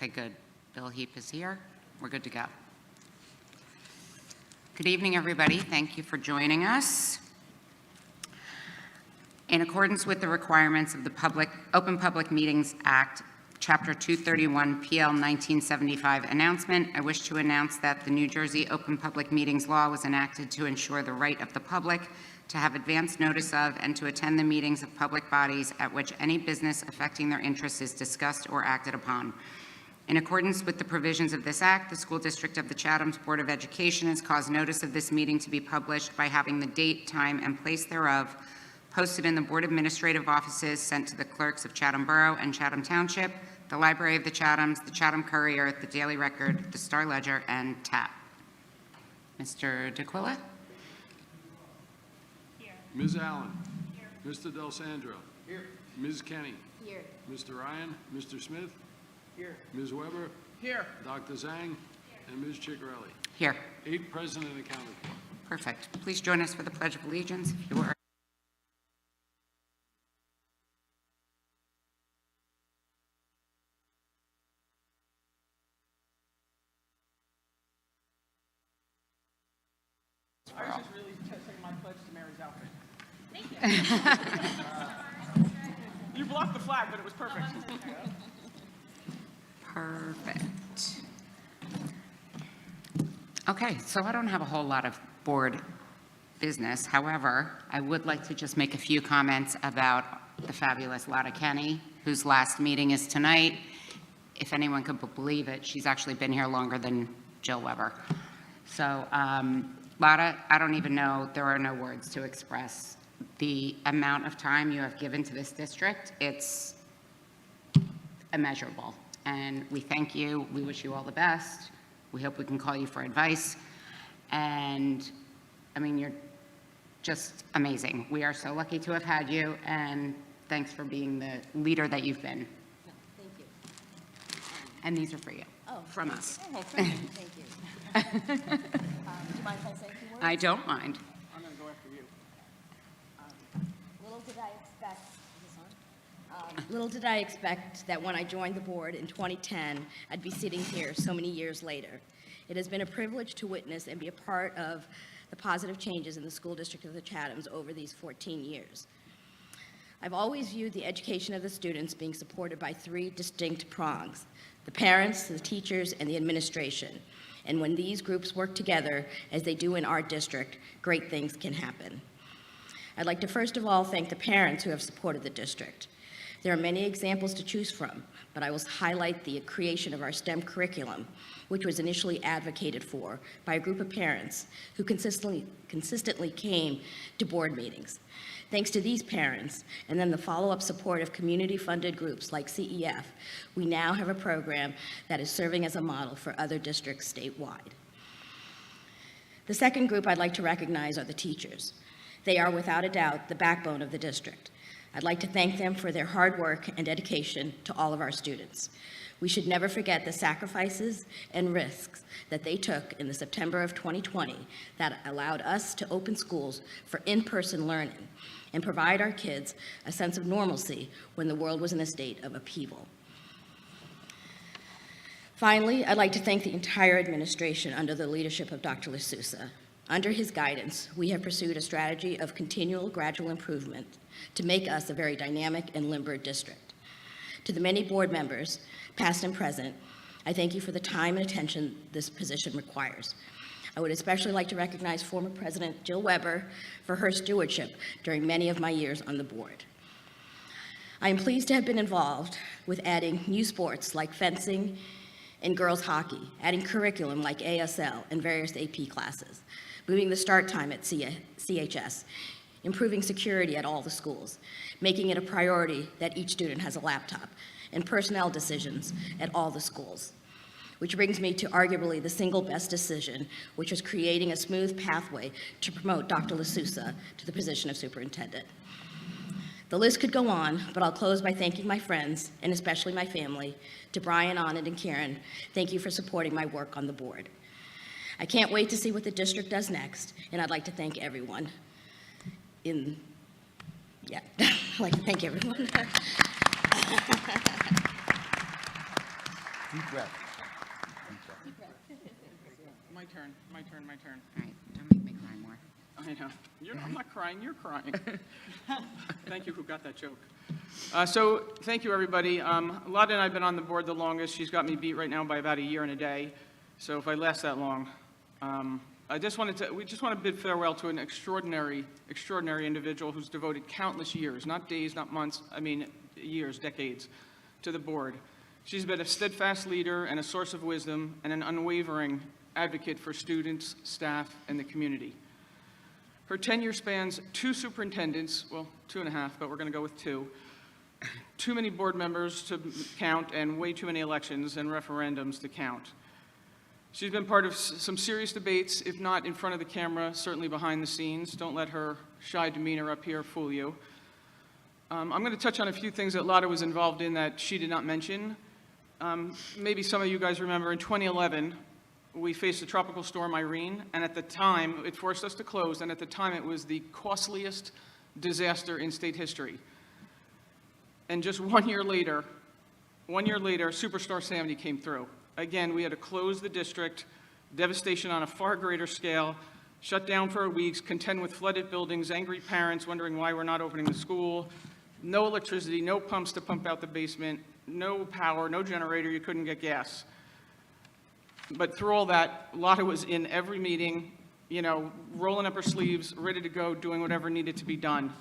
Okay, good. Bill Heap is here. We're good to go. Good evening, everybody. Thank you for joining us. In accordance with the requirements of the Open Public Meetings Act, Chapter 231, PL 1975 announcement, I wish to announce that the New Jersey Open Public Meetings Law was enacted to ensure the right of the public to have advance notice of and to attend the meetings of public bodies at which any business affecting their interests is discussed or acted upon. In accordance with the provisions of this act, the School District of the Chatham's Board of Education has caused notice of this meeting to be published by having the date, time, and place thereof posted in the Board Administrative Offices, sent to the clerks of Chatham Borough and Chatham Township, the Library of the Chathams, the Chatham Courier, the Daily Record, the Star Ledger, and TAP. Mr. DeQuilla? Here. Ms. Allen? Here. Mr. Del Sandro? Here. Ms. Kenny? Here. Mr. Ryan? Mr. Smith? Here. Ms. Weber? Here. Dr. Zhang? Here. And Ms. Ciccarelli? Here. 8 present and accounted for. Perfect. Please join us for the Pledge of Allegiance, if you were. I was just really saying my pledge to Mary's outfit. Thank you. You blocked the flag, but it was perfect. Perfect. Okay, so I don't have a whole lot of board business. However, I would like to just make a few comments about the fabulous Lotta Kenny, whose last meeting is tonight. If anyone could believe it, she's actually been here longer than Jill Weber. So, Lotta, I don't even know, there are no words to express the amount of time you have given to this district. It's immeasurable. And we thank you. We wish you all the best. We hope we can call you for advice. And I mean, you're just amazing. We are so lucky to have had you, and thanks for being the leader that you've been. No, thank you. And these are for you, Oh, from us. Oh, thank you. Thank you. Do you mind if I say a few words? I don't mind. I'm going to go after you. Little did I expect, is this on? Little did I expect that when I joined the board in 2010, I'd be sitting here so many years later. It has been a privilege to witness and be a part of the positive changes in the school district of the Chathams over these 14 years. I've always viewed the education of the students being supported by 3 distinct prongs: the parents, the teachers, and the administration. And when these groups work together, as they do in our district, great things can happen. I'd like to first of all thank the parents who have supported the district. There are many examples to choose from, but I will highlight the creation of our STEM curriculum, which was initially advocated for by a group of parents who consistently came to board meetings. Thanks to these parents, and then the follow-up support of community-funded groups like CEF, we now have a program that is serving as a model for other districts statewide. The second group I'd like to recognize are the teachers. They are, without a doubt, the backbone of the district. I'd like to thank them for their hard work and dedication to all of our students. We should never forget the sacrifices and risks that they took in the September of 2020 that allowed us to open schools for in-person learning and provide our kids a sense of normalcy when the world was in a state of upheaval. Finally, I'd like to thank the entire administration under the leadership of Dr. LaSousa. Under his guidance, we have pursued a strategy of continual gradual improvement to make us a very dynamic and limber district. To the many board members, past and present, I thank you for the time and attention this position requires. I would especially like to recognize former President Jill Weber for her stewardship during many of my years on the board. I am pleased to have been involved with adding new sports like fencing and girls hockey, adding curriculum like ASL and various AP classes, moving the start time at CHS, improving security at all the schools, making it a priority that each student has a laptop, and personnel decisions at all the schools. Which brings me to arguably the single best decision, which was creating a smooth pathway to promote Dr. LaSousa to the position of superintendent. The list could go on, but I'll close by thanking my friends, and especially my family. To Brian, Anand, and Karen, thank you for supporting my work on the board. I can't wait to see what the district does next, and I'd like to thank everyone. I'd like to thank everyone. Deep breath. My turn. All right, don't make me cry more. I know. I'm not crying, you're crying. Thank you, who got that joke. So, thank you, everybody. Lotta and I have been on the board the longest. She's got me beat right now by about a year and a day. So if I last that long, we just want to bid farewell to an extraordinary individual who's devoted countless years, not days, not months, I mean years, decades, to the board. She's been a steadfast leader and a source of wisdom and an unwavering advocate for students, staff, and the community. Her tenure spans 2 superintendents, well, 2.5, but we're going to go with 2. Too many board members to count and way too many elections and referendums to count. She's been part of some serious debates, if not in front of the camera, certainly behind the scenes. Don't let her shy demeanor up here fool you. I'm going to touch on a few things that Lotta was involved in that she did not mention. Maybe some of you guys remember in 2011, we faced a tropical storm Irene, and at the time, it forced us to close, and at the time, it was the costliest disaster in state history. And just 1 year later, Superstorm Sandy came through. Again, we had to close the district, devastation on a far greater scale, shut down for weeks, contend with flooded buildings, angry parents wondering why we're not opening the school, no electricity, no pumps to pump out the basement, no power, no generator, you couldn't get gas. But through all that, Lotta was in every meeting, you know, rolling up her sleeves, ready to go, doing whatever needed to be done.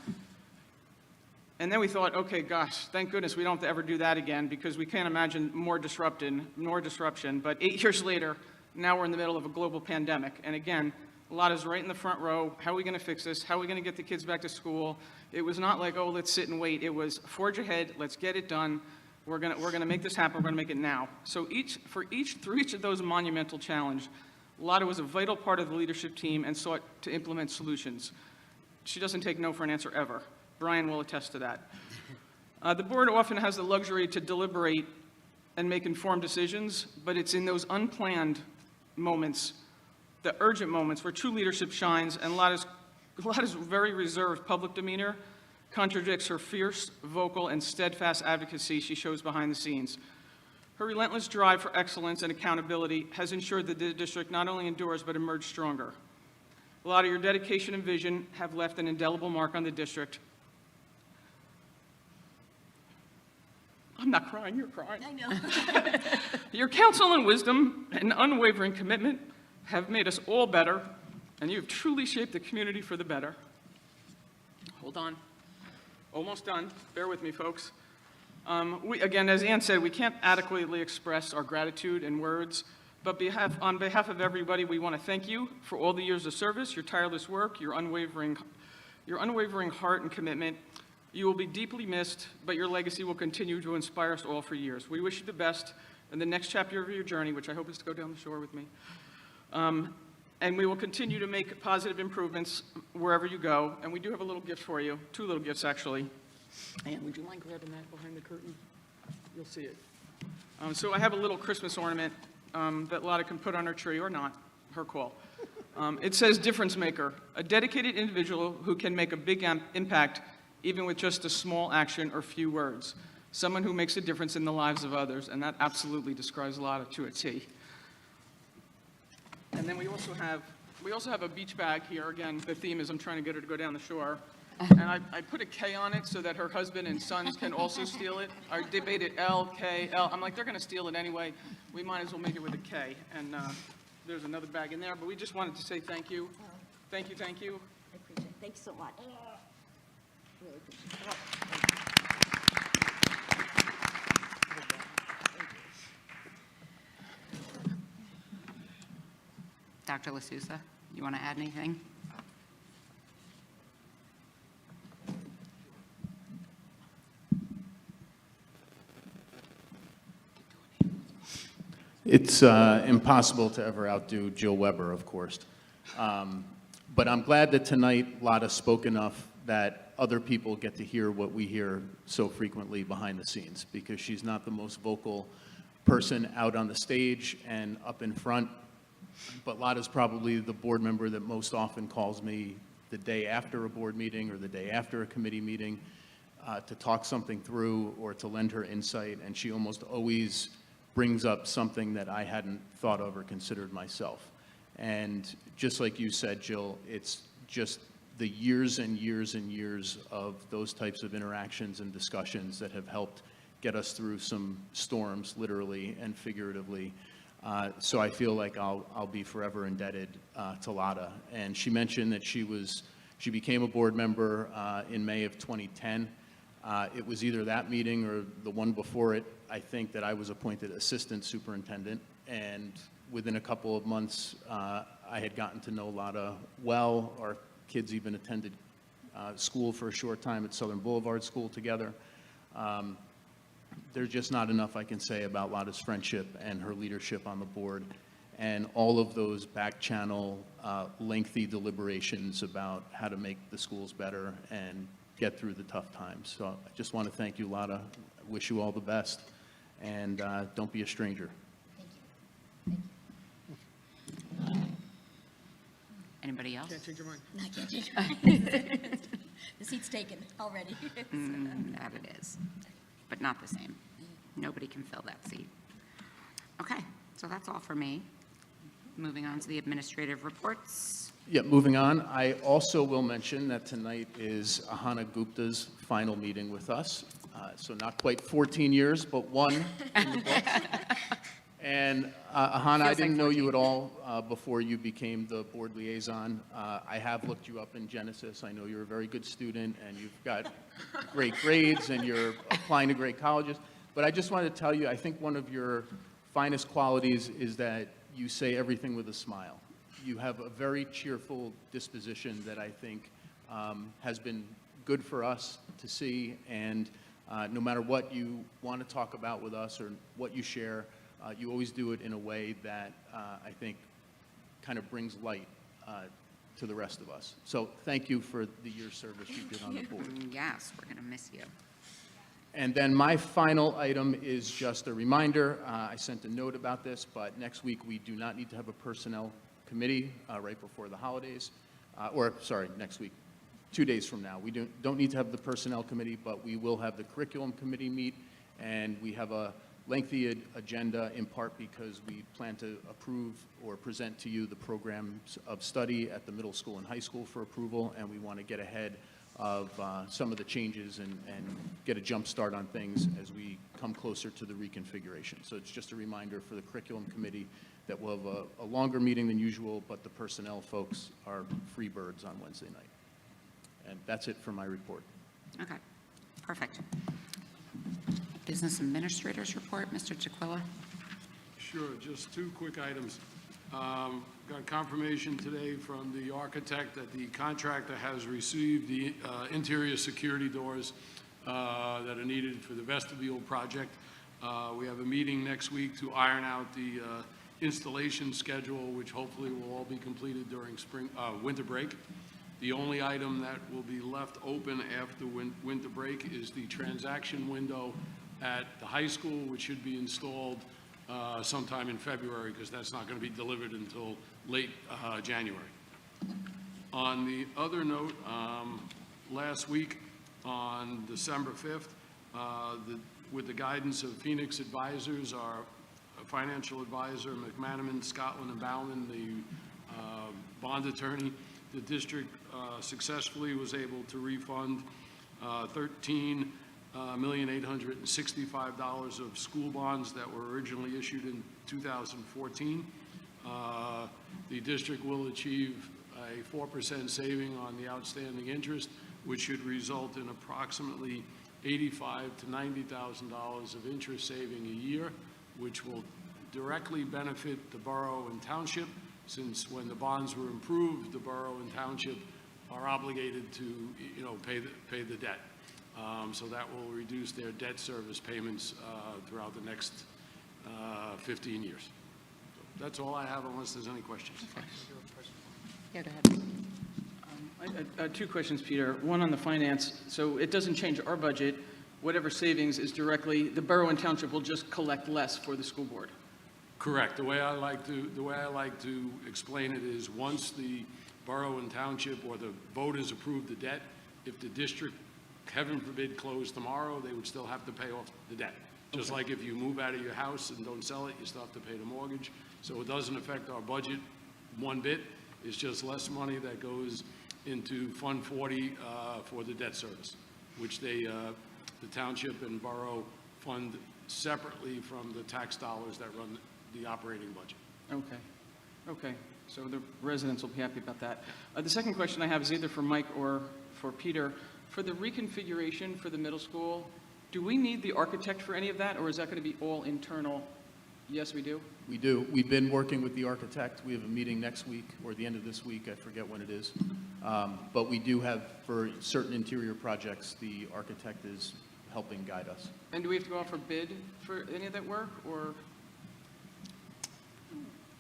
And then we thought, okay, gosh, thank goodness we don't have to ever do that again because we can't imagine more disruption. But 8 years later, now we're in the middle of a global pandemic. And again, Lotta's right in the front row. How are we going to fix this? How are we going to get the kids back to school? It was not like, oh, let's sit and wait. It was forge ahead. Let's get it done. We're going to make this happen. We're going to make it now. So through each of those monumental challenges, Lotta was a vital part of the leadership team and sought to implement solutions. She doesn't take no for an answer ever. Brian will attest to that. The board often has the luxury to deliberate and make informed decisions, but it's in those unplanned moments, the urgent moments, where true leadership shines, and Lotta's very reserved public demeanor contradicts her fierce, vocal, and steadfast advocacy she shows behind the scenes. Her relentless drive for excellence and accountability has ensured that the district not only endures but emerged stronger. Lotta, your dedication and vision have left an indelible mark on the district. I'm not crying, you're crying. I know. Your counsel and wisdom and unwavering commitment have made us all better, and you have truly shaped the community for the better. Hold on. Almost done. Bear with me, folks. Again, as Ann said, we can't adequately express our gratitude in words, but on behalf of everybody, we want to thank you for all the years of service, your tireless work, your unwavering heart and commitment. You will be deeply missed, but your legacy will continue to inspire us all for years. We wish you the best in the next chapter of your journey, which I hope is to go down the shore with me. And we will continue to make positive improvements wherever you go. And we do have a little gift for you, 2 little gifts, actually. And would you mind grabbing that behind the curtain? You'll see it. So I have a little Christmas ornament that Lotta can put on her tree, or not, her call. It says difference maker, a dedicated individual who can make a big impact even with just a small action or few words. Someone who makes a difference in the lives of others, and that absolutely describes Lotta to a T. And then we also have a beach bag here. Again, the theme is I'm trying to get her to go down the shore. And I put a K on it so that her husband and sons can also steal it. I debated L, K, L. I'm like, they're going to steal it anyway. We might as well make it with a K. And there's another bag in there. But we just wanted to say thank you. Thank you, thank you. I appreciate it. Thanks so much. Really appreciate it. Dr. LaSousa, you want to add anything? It's impossible to ever outdo Jill Weber, of course. But I'm glad that tonight Lotta spoke enough that other people get to hear what we hear so frequently behind the scenes, because she's not the most vocal person out on the stage and up in front. But Lotta's probably the board member that most often calls me the day after a board meeting or the day after a committee meeting to talk something through or to lend her insight, and she almost always brings up something that I hadn't thought of or considered myself. And just like you said, Jill, it's just the years and years and years of those types of interactions and discussions that have helped get us through some storms, literally and figuratively. So I feel like I'll be forever indebted to Lotta. And she mentioned that she became a board member in May of 2010. It was either that meeting or the one before it, I think, that I was appointed assistant superintendent. And within a couple of months, I had gotten to know Lotta well. Our kids even attended school for a short time at Southern Boulevard School together. There's just not enough I can say about Lotta's friendship and her leadership on the board, and all of those back channel lengthy deliberations about how to make the schools better and get through the tough times. So I just want to thank you, Lotta. I wish you all the best, and don't be a stranger. Anybody else? Can't change your mind. I can't change my mind. The seat's taken already. That it is, but not the same. Nobody can fill that seat. Okay, so that's all for me. Moving on to the administrative reports. Yeah, moving on, I also will mention that tonight is Ahana Gupta's final meeting with us. So not quite 14 years, but one in the books. And Ahana, I Feels didn't like know you at all before you became the board liaison. I have looked you up in Genesis. I know you're a very good student, and you've got great grades, and you're applying to great colleges. But I just wanted to tell you, I think one of your finest qualities is that you say everything with a smile. You have a very cheerful disposition that I think has been good for us to see, and no matter what you want to talk about with us or what you share, you always do it in a way that I think kind of brings light to the rest of us. So thank you for the year's service you did on the board. Yes, we're going to miss you. And then my final item is just a reminder. I sent a note about this, but next week we do not need to have a personnel committee right before the holidays. Next week, 2 days from now. We don't need to have the personnel committee, but we will have the curriculum committee meet, and we have a lengthy agenda in part because we plan to approve or present to you the programs of study at the middle school and high school for approval, and we want to get ahead of some of the changes and get a jump start on things as we come closer to the reconfiguration. So it's just a reminder for the curriculum committee that we'll have a longer meeting than usual, but the personnel folks are free birds on Wednesday night. And that's it for my report. Okay, perfect. Business Administrators Report, Mr. Chiquilla. Sure, just two quick items. Got confirmation today from the architect that the contractor has received the interior security doors that are needed for the vestibule project. We have a meeting next week to iron out the installation schedule, which hopefully will all be completed during winter break. The only item that will be left open after winter break is the transaction window at the high school, which should be installed sometime in February, because that's not going to be delivered until late January. On the other note, last week on December 5th, with the guidance of Phoenix Advisors, our financial advisor, McManaman, Scotland and Bauman, the bond attorney, the district successfully was able to refund $13,865,000 of school bonds that were originally issued in 2014. The district will achieve a 4% saving on the outstanding interest, which should result in approximately $85,000 to $90,000 of interest saving a year, which will directly benefit the borough and township, since when the bonds were improved, the borough and township are obligated to, pay the debt. So that will reduce their debt service payments throughout the next 15 years. So that's all I have, unless there's any questions. Yeah, go ahead. Two questions, Peter. One on the finance. So it doesn't change our budget. Whatever savings is directly, the borough and township will just collect less for the school board. Correct. The way I like to explain it is, once the borough and township or the voters approve the debt, if the district, heaven forbid, closed tomorrow, they would still have to pay off the debt. Just like if you move out of your house and don't sell it, you still have to pay the mortgage. So it doesn't affect our budget one bit. It's just less money that goes into Fund 40 for the debt service, which the township and borough fund separately from the tax dollars that run the operating budget. Okay, okay, so the residents will be happy about that. The second question I have is either for Mike or for Peter. For the reconfiguration for the middle school, do we need the architect for any of that, or is that going to be all internal? Yes, we do? We do. We've been working with the architect. We have a meeting next week, or the end of this week, I forget when it is. But we do have, for certain interior projects, the architect is helping guide us. And do we have to go out for bid for any of that work, or?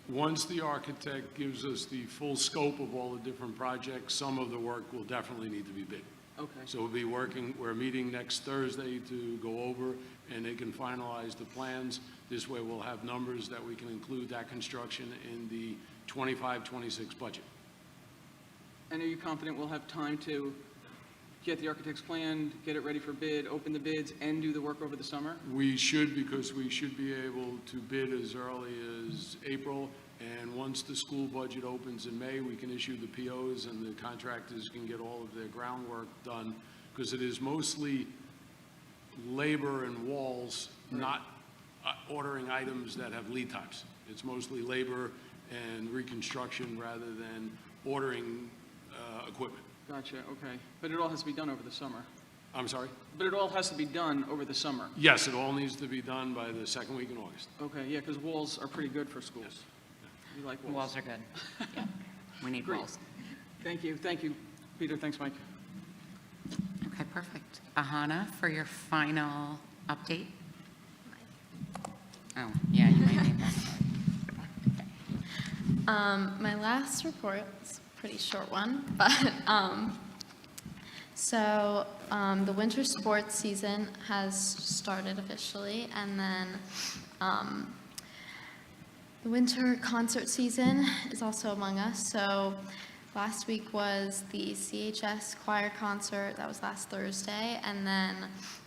Once the architect gives us the full scope of all the different projects, some of the work will definitely need to be bid. Okay, So we're meeting next Thursday to go over, and they can finalize the plans. This way we'll have numbers that we can include that construction in the 25-26 budget. and are you confident we'll have time to get the architect's plan, get it ready for bid, open the bids, and do the work over the summer? We should, because we should be able to bid as early as April, and once the school budget opens in May, we can issue the POs and the contractors can get all of their groundwork done, because it is mostly labor and walls, not ordering items that have lead times. It's mostly labor and reconstruction rather than ordering equipment. Gotcha, okay. But it all has to be done over the summer? I'm sorry? But it all has to be done over the summer? Yes, it all needs to be done by the second week in August. Okay, yeah, because walls are pretty good for schools. We like walls. Walls are good. Yeah, we need Great. walls. Thank you, Peter, thanks, Mike. Okay, perfect. Ahana, for your final update? Oh, yeah, you might need that. My last report is a pretty short one, but the winter sports season has started officially, and then the winter concert season is also among us. So last week was the CHS choir concert, that was last Thursday, and then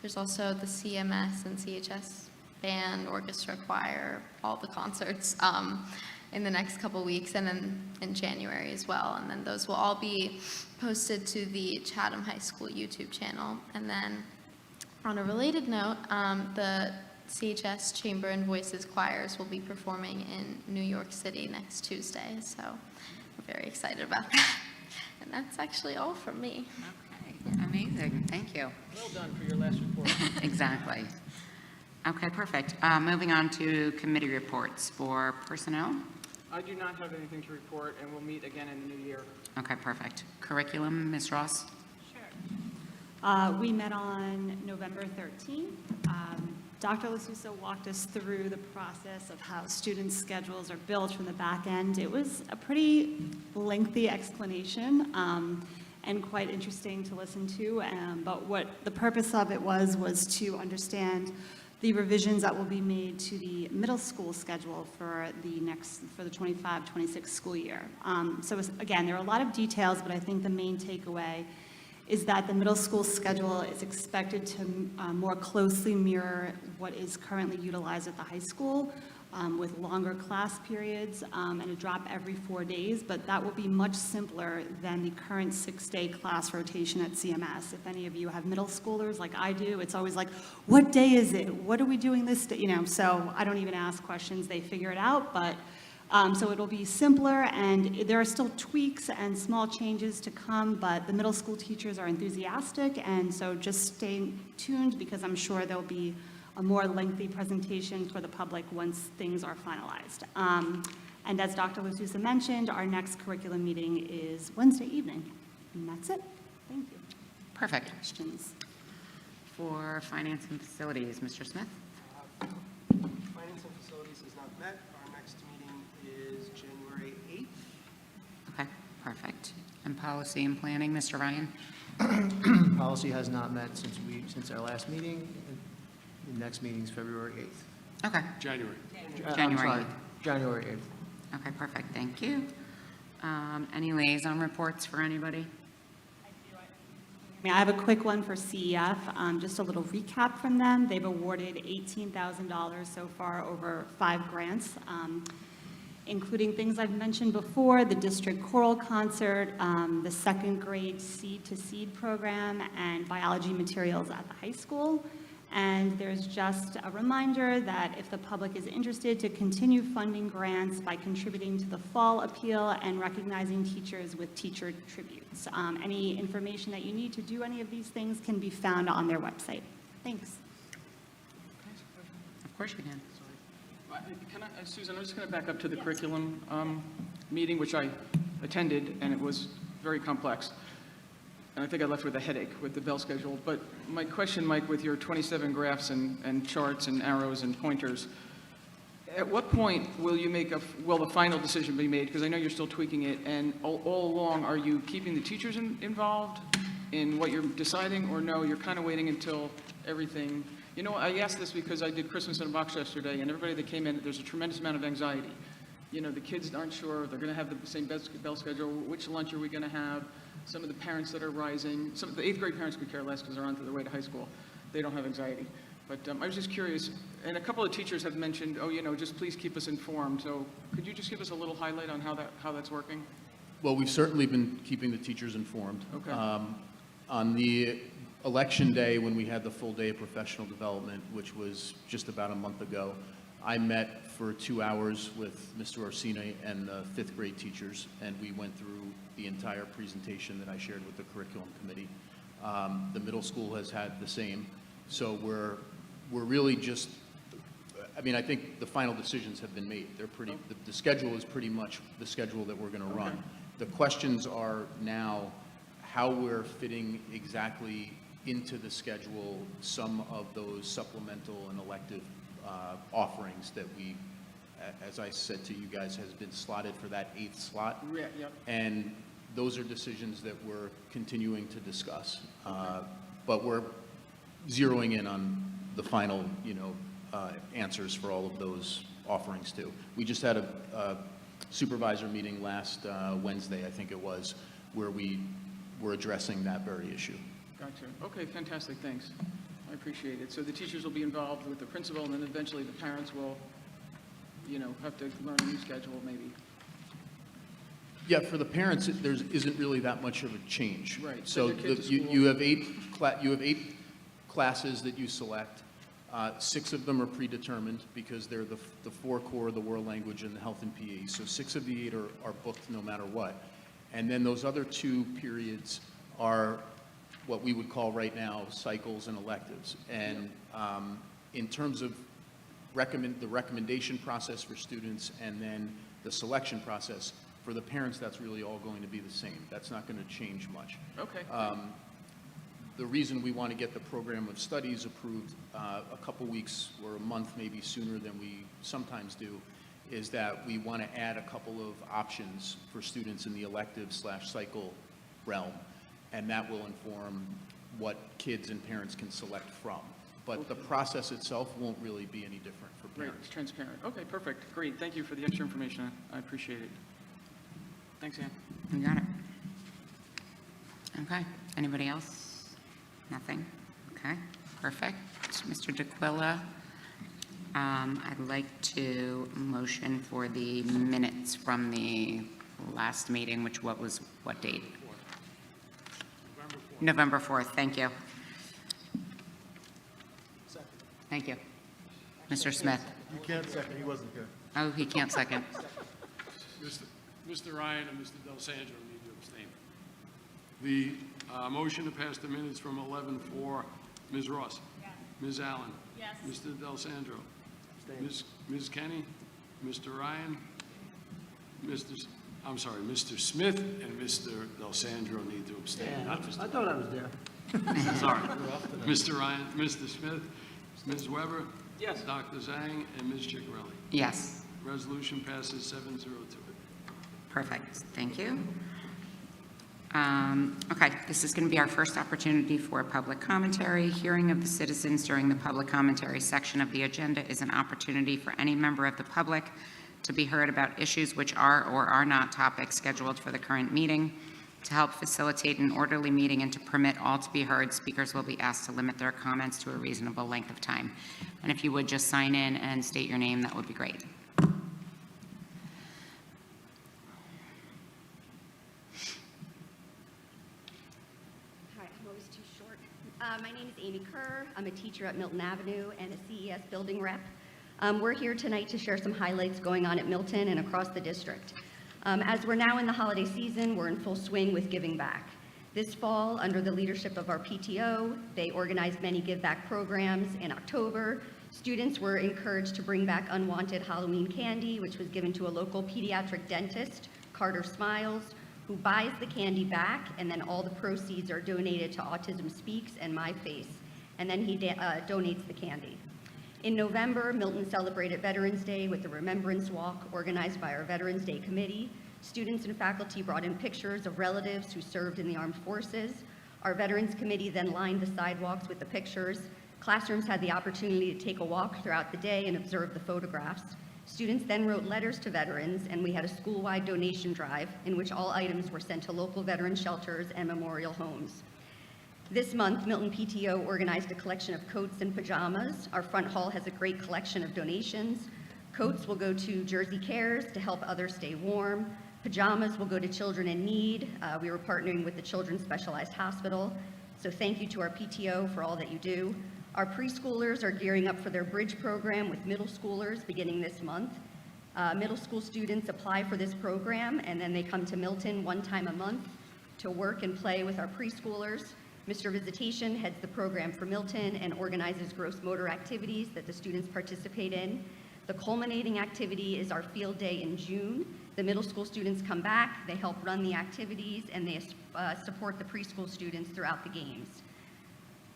there's also the CMS and CHS band, orchestra, choir, all the concerts in the next couple weeks, and then in January as well. And then those will all be posted to the Chatham High School YouTube channel. And then on a related note, the CHS Chamber and Voices choirs will be performing in New York City next Tuesday, so I'm very excited about that. And that's actually all from me. Okay, amazing, thank you. Well done for your last report. Exactly. Okay, perfect. Moving on to committee reports for personnel. I do not have anything to report, and we'll meet again in the new year. Okay, perfect. Curriculum, Ms. Ross? Sure. We met on November 13th. Dr. LaSusa walked us through the process of how students' schedules are built from the back end. It was a pretty lengthy explanation and quite interesting to listen to. But what the purpose of it was to understand the revisions that will be made to the middle school schedule for the 25-26 school year. So again, there are a lot of details, but I think the main takeaway is that the middle school schedule is expected to more closely mirror what is currently utilized at the high school, with longer class periods and a drop every 4 days, but that will be much simpler than the current 6-day class rotation at CMS. If any of you have middle schoolers like I do, it's always like, what day is it? What are we doing this day? So I don't even ask questions, they figure it out, but so it'll be simpler, and there are still tweaks and small changes to come, but the middle school teachers are enthusiastic, and so just stay tuned because I'm sure there'll be a more lengthy presentation for the public once things are finalized. And as Dr. LaSusa mentioned, our next curriculum meeting is Wednesday evening. And that's it. Thank you. Perfect. Questions? For finance and facilities, Mr. Smith? Finance and Facilities has not met. Our next meeting is January 8th. Okay, perfect. And policy and planning, Mr. Ryan? Policy has not met since our last meeting. The next meeting is February 8th. Okay, January. I'm January sorry, 8th. January 8th. Okay, perfect, thank you. Any liaison reports for anybody? I have a quick one for CEF, just a little recap from them. They've awarded $18,000 so far over 5 grants, including things I've mentioned before, the district choral concert, the second grade Seed to Seed program, and biology materials at the high school. And there's just a reminder that if the public is interested to continue funding grants by contributing to the fall appeal and recognizing teachers with teacher tributes. Any information that you need to do any of these things can be found on their website. Thanks. Of course you can. Can I, Susan, I'm just going to back up to the curriculum meeting, which I attended, and it was very complex. And I think I left with a headache with the bell schedule. But my question, Mike, with your 27 graphs and charts and arrows and pointers, at what point will you will the final decision be made? Because I know you're still tweaking it. And all along, are you keeping the teachers involved in what you're deciding? Or no, you're kind of waiting until everything... You know, I asked this because I did Christmas in a Box yesterday, and everybody that came in, there's a tremendous amount of anxiety. You know, the kids aren't sure they're going to have the same bell schedule. Which lunch are we going to have? Some of the parents that are rising, some of the 8th grade parents could care less because they're on their way to high school. They don't have anxiety. But I was just curious, and a couple of teachers have mentioned, oh, you know, just please keep us informed. So could you just give us a little highlight on how that's working? Well, we've certainly been keeping the teachers informed. Okay. On the election day, when we had the full day of professional development, which was just about a month ago, I met for 2 hours with Mr. Orsini and the 5th grade teachers, and we went through the entire presentation that I shared with the curriculum committee. The middle school has had the same. So we're really just, I mean, I think the final decisions have been made. They're pretty, the schedule is pretty much the schedule that we're going to run. The questions are now how we're fitting exactly into the schedule some of those supplemental and elective offerings that we, as I said to you guys, has been slotted for that 8th slot. Yeah, yep. And those are decisions that we're continuing to discuss. But we're zeroing in on the final, you know, answers for all of those offerings too. We just had a supervisor meeting last Wednesday, I think it was, where we were addressing that very issue. Gotcha. Okay, fantastic, thanks. I appreciate it. So the teachers will be involved with the principal, and then eventually the parents will, you know, have to learn a new schedule maybe. Yeah, for the parents, there isn't really that much of a change. Right. So Send your kids to school. you have eight classes that you select. 6 of them are predetermined because they're the 4 core, the world language and the health and PE. So 6 of the 8 are booked no matter what. And then those other 2 periods are what we would call right now cycles and electives. And in terms of the recommendation process for students and then the selection process, for the parents, that's really all going to be the same. That's not going to change much. Okay. The reason we want to get the program of studies approved a couple weeks or a month maybe sooner than we sometimes do is that we want to add a couple of options for students in the elective/cycle realm, and that will inform what kids and parents can select from. But the process itself won't really be any different for Great, parents. it's transparent. Okay, perfect, great. Thank you for the extra information. I appreciate it. Thanks, Ann. You got it. Okay. Anybody else? Nothing? Okay, perfect. Mr. DeQuilla, I'd like to motion for the minutes from the last meeting, which what date? November 4th, thank you. Thank you. Mr. Smith. You can't second, he wasn't here. Oh, he can't second. Mr. Ryan and Mr. Del Sandro need to abstain. The motion to pass the minutes from 11:4, Ms. Ross? Yes. Ms. Allen? Yes. Mr. Del Sandro? Ms. Kenny? Mr. Ryan? Mr. Smith and Mr. Del Sandro need to abstain. Not Mr. I thought I was there. Sorry. Mr. Ryan, Mr. Smith, Ms. Weber? Yes. Dr. Zhang and Ms. Ciccarelli. Yes, Resolution passes 7-0-2. perfect, thank you. Okay, this is going to be our first opportunity for public commentary. Hearing of the citizens during the public commentary section of the agenda is an opportunity for any member of the public to be heard about issues which are or are not topics scheduled for the current meeting. To help facilitate an orderly meeting and to permit all to be heard, speakers will be asked to limit their comments to a reasonable length of time. And if you would just sign in and state your name, that would be great. Hi, I'm always too short. My name is Amy Kerr. I'm a teacher at Milton Avenue and a CES building rep. We're here tonight to share some highlights going on at Milton and across the district. As we're now in the holiday season, we're in full swing with giving back. This fall, under the leadership of our PTO, they organized many give back programs. In October, students were encouraged to bring back unwanted Halloween candy, which was given to a local pediatric dentist, Carter Smiles, who buys the candy back, and then all the proceeds are donated to Autism Speaks and My Face, and then he donates the candy. In November, Milton celebrated Veterans Day with a Remembrance Walk organized by our Veterans Day Committee. Students and faculty brought in pictures of relatives who served in the armed forces. Our Veterans Committee then lined the sidewalks with the pictures. Classrooms had the opportunity to take a walk throughout the day and observe the photographs. Students then wrote letters to veterans, and we had a school-wide donation drive in which all items were sent to local veteran shelters and memorial homes. This month, Milton PTO organized a collection of coats and pajamas. Our front hall has a great collection of donations. Coats will go to Jersey Cares to help others stay warm. Pajamas will go to children in need. We were partnering with the Children's Specialized Hospital. So thank you to our PTO for all that you do. Our preschoolers are gearing up for their bridge program with middle schoolers beginning this month. Middle school students apply for this program, and then they come to Milton one time a month to work and play with our preschoolers. Mr. Visitation heads the program for Milton and organizes gross motor activities that the students participate in. The culminating activity is our field day in June. The middle school students come back, they help run the activities, and they support the preschool students throughout the games.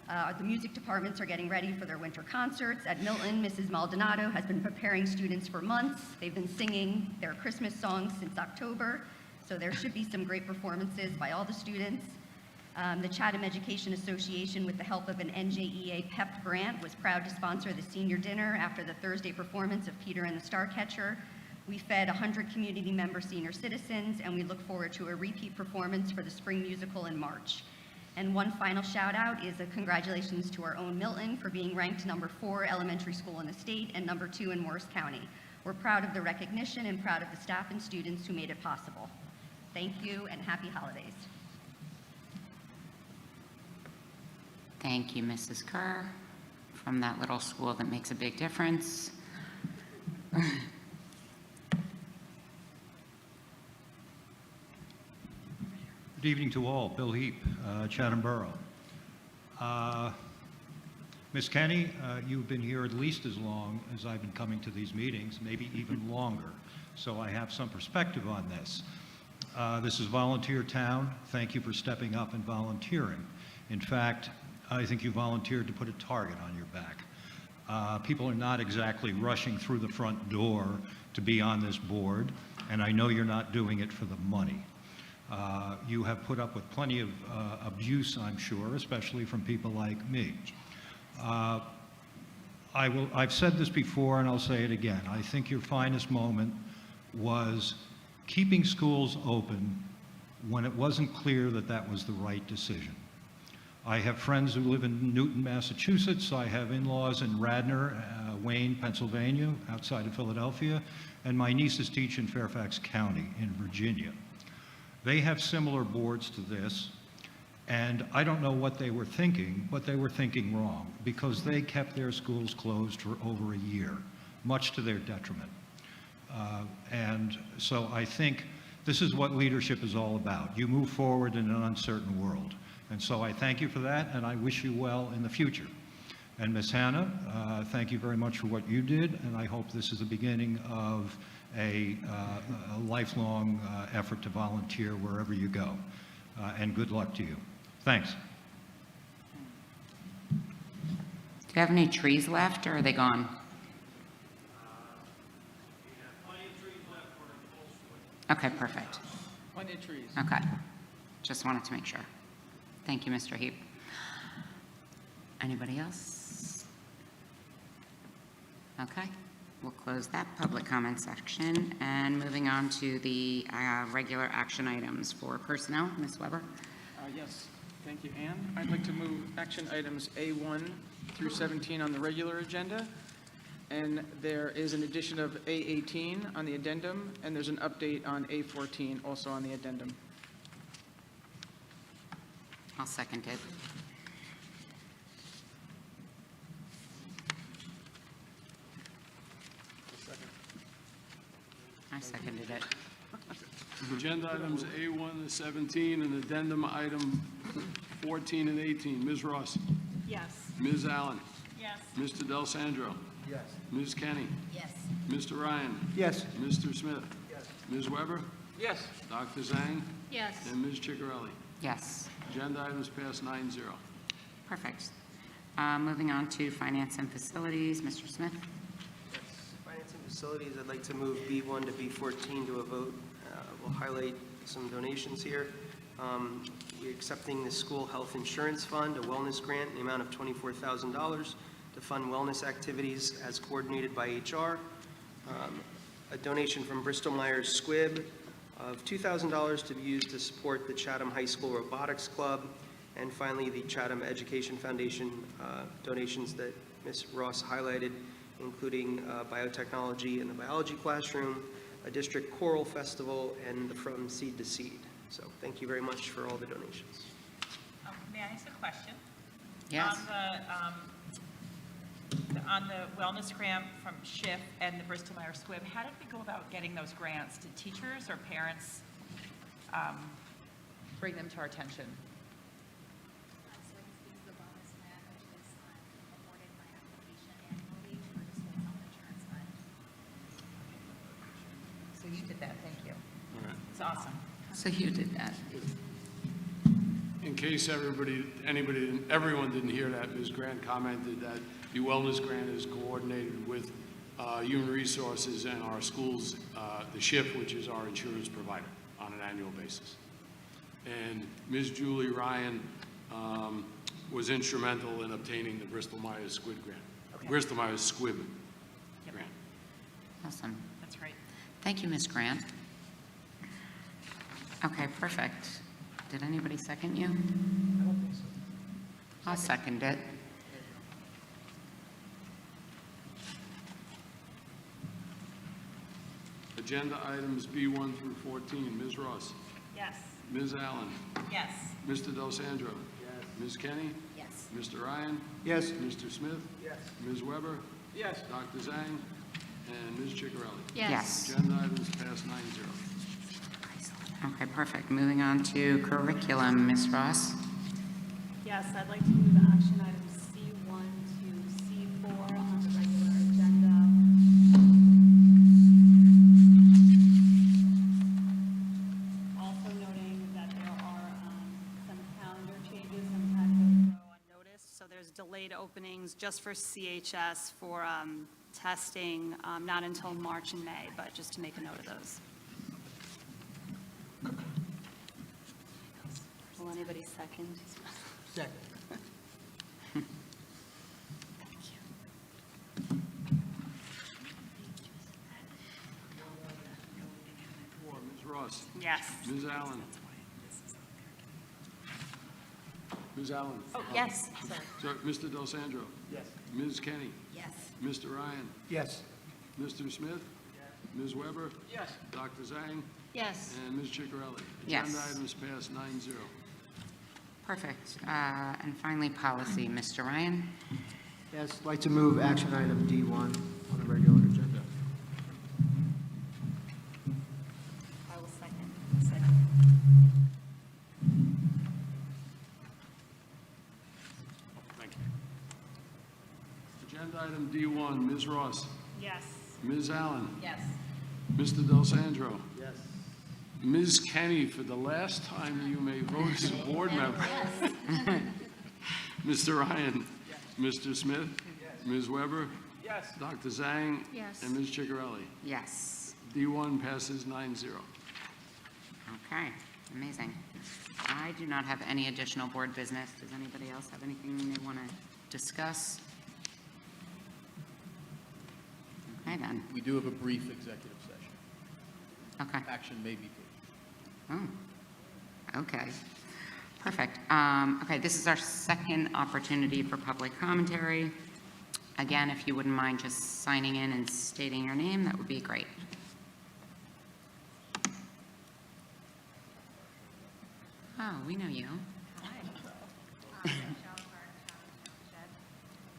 The music departments are getting ready for their winter concerts. At Milton, Mrs. Maldonado has been preparing students for months. They've been singing their Christmas songs since October, so there should be some great performances by all the students. The Chatham Education Association, with the help of an NJEA PEP grant, was proud to sponsor the senior dinner after the Thursday performance of Peter and the Starcatcher. We fed 100 community member senior citizens, and we look forward to a repeat performance for the spring musical in March. And one final shout out is a congratulations to our own Milton for being ranked #4 elementary school in the state and #2 in Morris County. We're proud of the recognition and proud of the staff and students who made it possible. Thank you and happy holidays. Thank you, Mrs. Kerr, from that little school that makes a big difference. Good evening to all. Bill Heap, Chatham Borough. Ms. Kenny, you've been here at least as long as I've been coming to these meetings, maybe even longer, so I have some perspective on this. This is volunteer town. Thank you for stepping up and volunteering. In fact, I think you volunteered to put a target on your back. People are not exactly rushing through the front door to be on this board, and I know you're not doing it for the money. You have put up with plenty of abuse, I'm sure, especially from people like me. I've said this before and I'll say it again. I think your finest moment was keeping schools open when it wasn't clear that that was the right decision. I have friends who live in Newton, Massachusetts. I have in-laws in Radnor, Wayne, Pennsylvania, outside of Philadelphia, and my nieces teach in Fairfax County in Virginia. They have similar boards to this, and I don't know what they were thinking, but they were thinking wrong, because they kept their schools closed for over a year, much to their detriment. And so I think this is what leadership is all about. You move forward in an uncertain world. And so I thank you for that, and I wish you well in the future. And Ms. Hannah, thank you very much for what you did, and I hope this is the beginning of a lifelong effort to volunteer wherever you go. And good luck to you. Thanks. Do you have any trees left, or are they gone? Okay, perfect. Plenty of trees. Okay. Just wanted to make sure. Thank you, Mr. Heap. Anybody else? Okay. We'll close that public comment section, and moving on to the regular action items for personnel. Ms. Weber? Yes, thank you, Ann. I'd like to move action items A1 through 17 on the regular agenda, and there is an addition of A18 on the addendum, and there's an update on A14 also on the addendum. I'll second it. I seconded it. Agenda items A1 to 17 and addendum item 14 and 18. Ms. Ross? Yes. Ms. Allen? Yes. Mr. Del Sandro? Yes. Ms. Kenny? Yes. Mr. Ryan? Yes. Mr. Smith? Ms. Weber? Yes. Dr. Zhang? Yes. And Ms. Ciccarelli. Yes, Agenda items passed 9-0. perfect. Moving on to finance and facilities, Mr. Smith? Finance and Facilities, I'd like to move B1 to B14 to a vote. We'll highlight some donations here. We're accepting the School Health Insurance Fund, a wellness grant in the amount of $24,000 to fund wellness activities as coordinated by HR. A donation from Bristol Myers Squibb of $2,000 to be used to support the Chatham High School Robotics Club. And finally, the Chatham Education Foundation donations that Ms. Ross highlighted, including biotechnology in the biology classroom, a district choral festival, and the From Seed to Seed. So thank you very much for all the donations. May I ask a question? Yes. On the wellness grant from Schiff and the Bristol Myers Squibb, how did we go about getting those grants? Did teachers or parents bring them to our attention? So I can speak to the wellness grant, which is awarded by application annually for the school health insurance fund. So you did that, thank you. All right. It's awesome. So you did that. In case everyone didn't hear that, Ms. Grant commented that the wellness grant is coordinated with Human Resources and our schools, the SHIP, which is our insurance provider, on an annual basis. And Ms. Julie Ryan was instrumental in obtaining the Bristol Myers Squibb grant. Okay. Bristol Myers Squibb Yep. grant. Awesome. That's right. Thank you, Ms. Grant. Okay, perfect. Did anybody second you? I'll second it. Agenda items B1 through 14. Ms. Ross? Yes. Ms. Allen? Yes. Mr. Del Sandro? Yes. Ms. Kenny? Yes. Mr. Ryan? Yes. Mr. Smith? Yes. Ms. Weber? Yes. Dr. Zhang? And Ms. Ciccarelli. Yes. Agenda items passed 9-0. Okay, perfect. Moving on to curriculum, Ms. Ross? Yes, I'd like to move action items C1 to C4 on the regular agenda. Also noting that there are some calendar changes, some had to go unnoticed. So there's delayed openings just for CHS for testing, not until March and May, but just to make a note of those. Will anybody second? Second. Ms. Ross? Yes. Ms. Allen? Ms. Allen? Oh, yes, sorry. Sorry, Mr. Del Sandro? Yes. Ms. Kenny? Yes. Mr. Ryan? Yes. Mr. Smith? Ms. Weber? Yes. Dr. Zhang? Yes. And Ms. Ciccarelli. Yes. Agenda items passed 9-0. Perfect. And finally, policy, Mr. Ryan? Yes, I'd like to move action item D1 on the regular agenda. I will second. Thank you. Agenda item D1, Ms. Ross? Yes. Ms. Allen? Yes. Mr. Del Sandro? Yes. Ms. Kenny, for the last time you may vote as a board member. Mr. Ryan? Mr. Smith? Ms. Weber? Yes. Dr. Zhang? Yes. And Ms. Ciccarelli. Yes. D1 passes 9-0. Okay, amazing. I do not have any additional board business. Does anybody else have anything they want to discuss? Okay, then. We do have a brief executive session. Okay. Action may be taken. Oh, okay. Perfect. Okay, this is our second opportunity for public commentary. Again, if you wouldn't mind just signing in and stating your name, that would be great. Oh, we know you.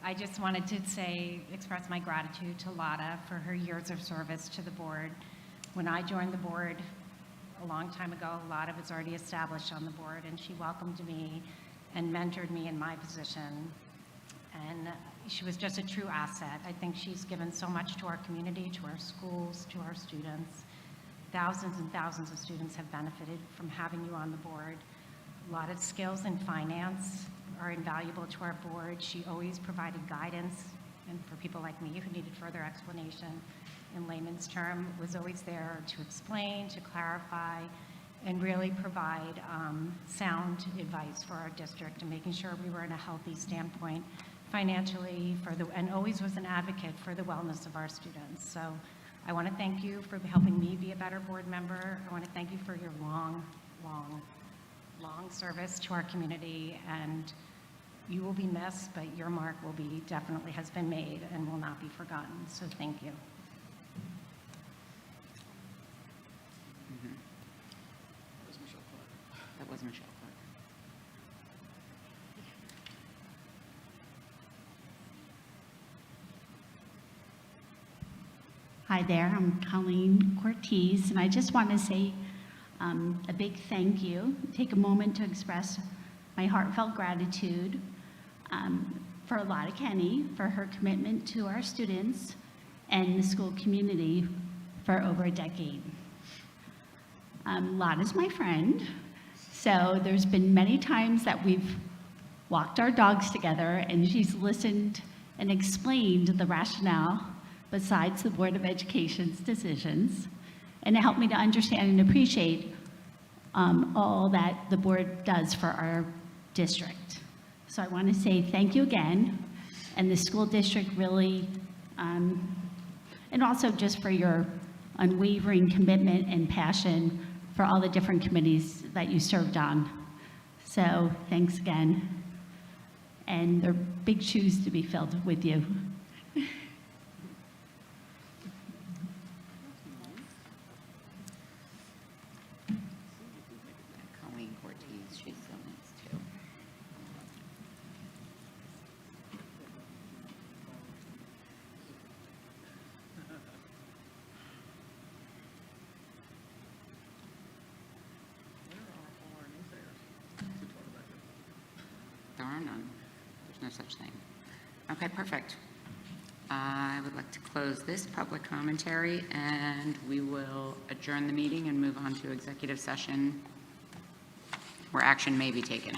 I just wanted to express my gratitude to Lotta for her years of service to the board. When I joined the board a long time ago, Lotta was already established on the board, and she welcomed me and mentored me in my position. And she was just a true asset. I think she's given so much to our community, to our schools, to our students. Thousands and thousands of students have benefited from having you on the board. A lot of skills in finance are invaluable to our board. She always provided guidance, and for people like me who needed further explanation in layman's term, was always there to explain, to clarify, and really provide sound advice for our district and making sure we were in a healthy standpoint financially and always was an advocate for the wellness of our students. So I want to thank you for helping me be a better board member. I want to thank you for your long service to our community, and you will be missed, but your mark definitely has been made and will not be forgotten. So thank you. That was Michelle Clark. Hi there, I'm Colleen Cortez, and I just want to say a big thank you. Take a moment to express my heartfelt gratitude for Lotta Kenny for her commitment to our students and the school community for over a decade. Lotta's my friend, so there's been many times that we've walked our dogs together and she's listened and explained the rationale besides the Board of Education's decisions, and it helped me to understand and appreciate all that the board does for our district. So I want to say thank you again, and the school district really, and also just for your unwavering commitment and passion for all the different committees that you served on. So thanks again, and they're big shoes to be filled with you. Colleen Cortez, she's so nice too. There are none. There's no such thing. Okay, perfect. I would like to close this public commentary, and we will adjourn the meeting and move on to executive session where action may be taken.